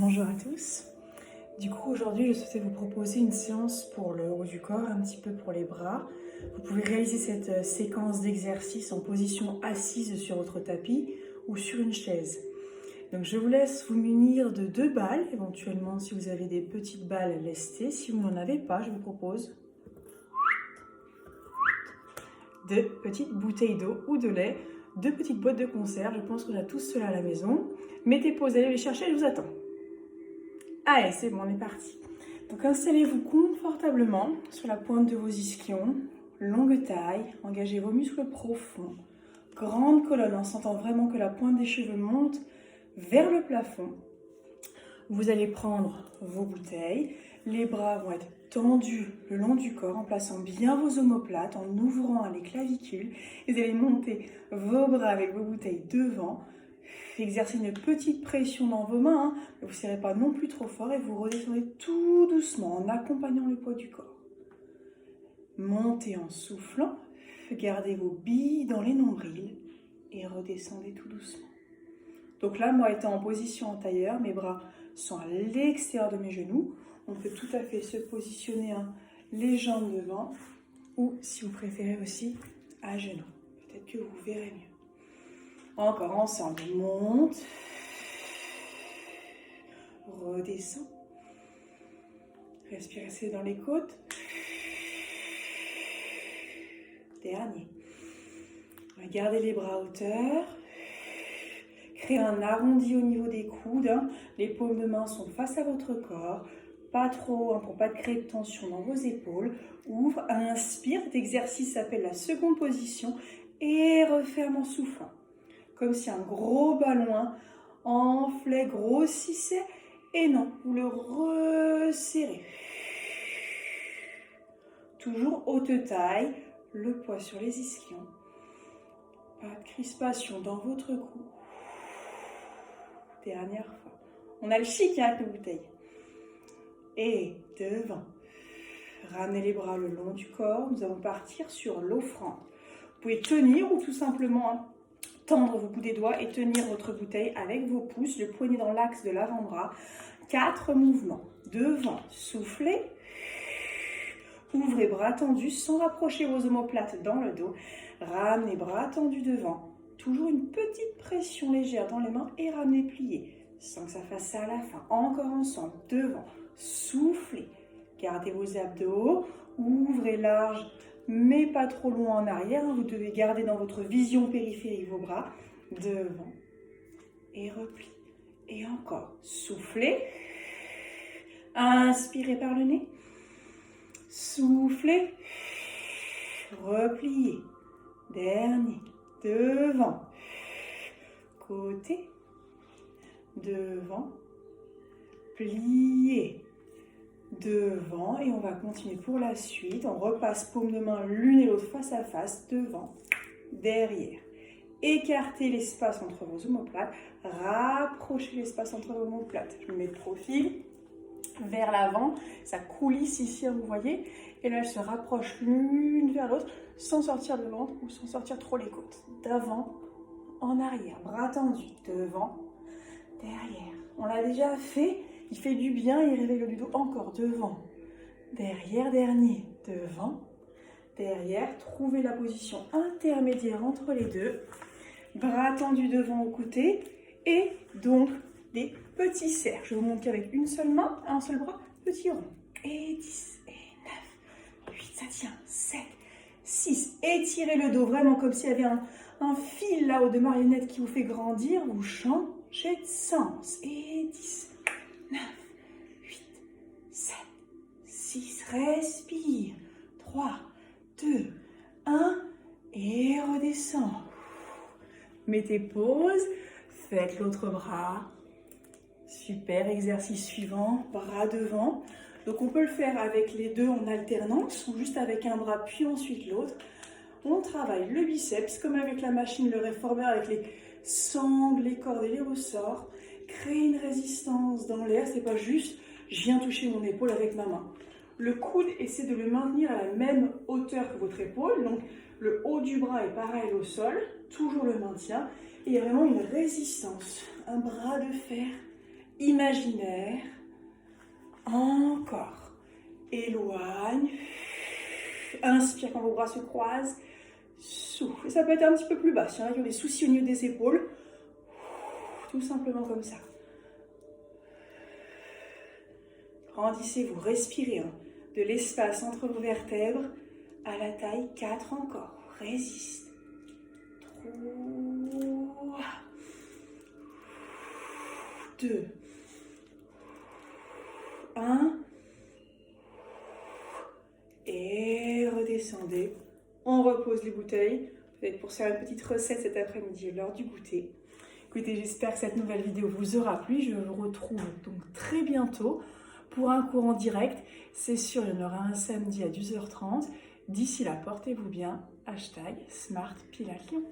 Bonjour à tous. Du coup, aujourd'hui, je souhaitais vous proposer une séance pour le haut du corps, un petit peu pour les bras. Vous pouvez réaliser cette séquence d'exercice en position assise sur votre tapis ou sur une chaise. Donc, je vous laisse vous munir de 2 balles, éventuellement si vous avez des petites balles lestées. Si vous n'en avez pas, je vous propose de petites bouteilles d'eau ou de lait, 2 petites boîtes de conserve. Je pense qu'on a tous cela à la maison. Mettez pause, allez les chercher, je vous attends. Allez, c'est bon, on est parti. Donc installez-vous confortablement sur la pointe de vos ischions, longue taille, engagez vos muscles profonds, grande colonne en sentant vraiment que la pointe des cheveux monte vers le plafond. Vous allez prendre vos bouteilles, les bras vont être tendus le long du corps en plaçant bien vos omoplates, en ouvrant les clavicules. Vous allez monter vos bras avec vos bouteilles devant. Exercez une petite pression dans vos mains, mais vous ne serrez pas non plus trop fort et vous redescendez tout doucement en accompagnant le poids du corps. Montez en soufflant, gardez vos billes dans les nombrils et redescendez tout doucement. Donc là, moi étant en position en tailleur, mes bras sont à l'extérieur de mes genoux. On peut tout à fait se positionner les jambes devant ou, si vous préférez aussi, à genoux. Peut-être que vous verrez mieux. Encore ensemble, monte, redescend, respirez dans les côtes, dernier. Gardez les bras à hauteur, créez un arrondi au niveau des coudes, les paumes de main sont face à votre corps, pas trop pour pas créer de tension dans vos épaules, ouvre, inspire, cet exercice s'appelle la seconde position et referme en soufflant. Comme si un gros ballon enflait, grossissait, et non, vous le resserrez. Toujours haute taille, le poids sur les ischions. Pas de crispation dans votre cou. Dernière fois. On a le chic avec nos bouteilles. Et devant. Ramenez les bras le long du corps. Nous allons partir sur l'offrande. Vous pouvez tenir ou tout simplement tendre vos bouts des doigts et tenir votre bouteille avec vos pouces, le poignet dans l'axe de l'avant-bras. 4 mouvements. Devant, soufflez. Ouvrez bras tendus sans rapprocher vos omoplates dans le dos. Ramenez bras tendus devant. Toujours une petite pression légère dans les mains et ramenez pliés. Sans que ça fasse ça à la fin. Encore ensemble. Devant, soufflez. Gardez vos abdos. Ouvrez large, mais pas trop loin en arrière. Vous devez garder dans votre vision périphérique vos bras. Devant et repli. Et encore. Soufflez. Inspirez par le nez. Soufflez. Repliez. Dernier. Devant. Côté. Devant. Pliez. Devant. Et on va continuer pour la suite. On repasse paume de main l'une et l'autre face à face. Devant. Derrière. Écartez l'espace entre vos omoplates. Rapprochez l'espace entre vos omoplates. Je me mets de profil vers l'avant. Ça coulisse ici, vous voyez. Et là, elle se rapproche l'une vers l'autre sans sortir le ventre ou sans sortir trop les côtes. D'avant, en arrière. Bras tendus. Devant, derrière. On l'a déjà fait. Il fait du bien. Il réveille le du dos. Encore devant, derrière, dernier. Devant, derrière. Trouvez la position intermédiaire entre les deux. Bras tendus devant au côté. Et donc, des petits cercles. Je vous montre qu'avec une seule main, un seul bras, petit rond. Et 10, et 9, 8, ça tient. 7, 6. Étirez le dos vraiment comme s'il y avait un fil là-haut de marionnette qui vous fait grandir. Vous changez de sens. Et 10, 9, 8, 7, 6. Respire. 3, 2, 1. Et redescend. Mettez pause. Faites l'autre bras. Super, exercice suivant, bras devant. Donc on peut le faire avec les deux en alternance ou juste avec un bras puis ensuite l'autre. On travaille le biceps comme avec la machine, le réformeur avec les sangles, les cordes et les ressorts. Créer une résistance dans l'air, c'est pas juste je viens toucher mon épaule avec ma main. Le coude, essayez de le maintenir à la même hauteur que votre épaule. Donc le haut du bras est pareil au sol, toujours le maintien. Et il y a vraiment une résistance, un bras de fer imaginaire. Encore. Éloigne. Inspire quand vos bras se croisent. Souffle. Et ça peut être un petit peu plus bas. Si y en a qui ont des soucis au niveau des épaules, tout simplement comme ça. Grandissez-vous, respirez hein, de l'espace entre vos vertèbres à la taille. 4 encore. Résiste. 3. 2. 1. Et redescendez. On repose les bouteilles. Peut-être pour faire une petite recette cet après-midi lors du goûter. Écoutez, j'espère que cette nouvelle vidéo vous aura plu. Je vous retrouve donc très bientôt pour un cours en direct. C'est sûr, il y en aura un samedi à 10h30. D'ici là, portez-vous bien. #SmartPilates Lyon.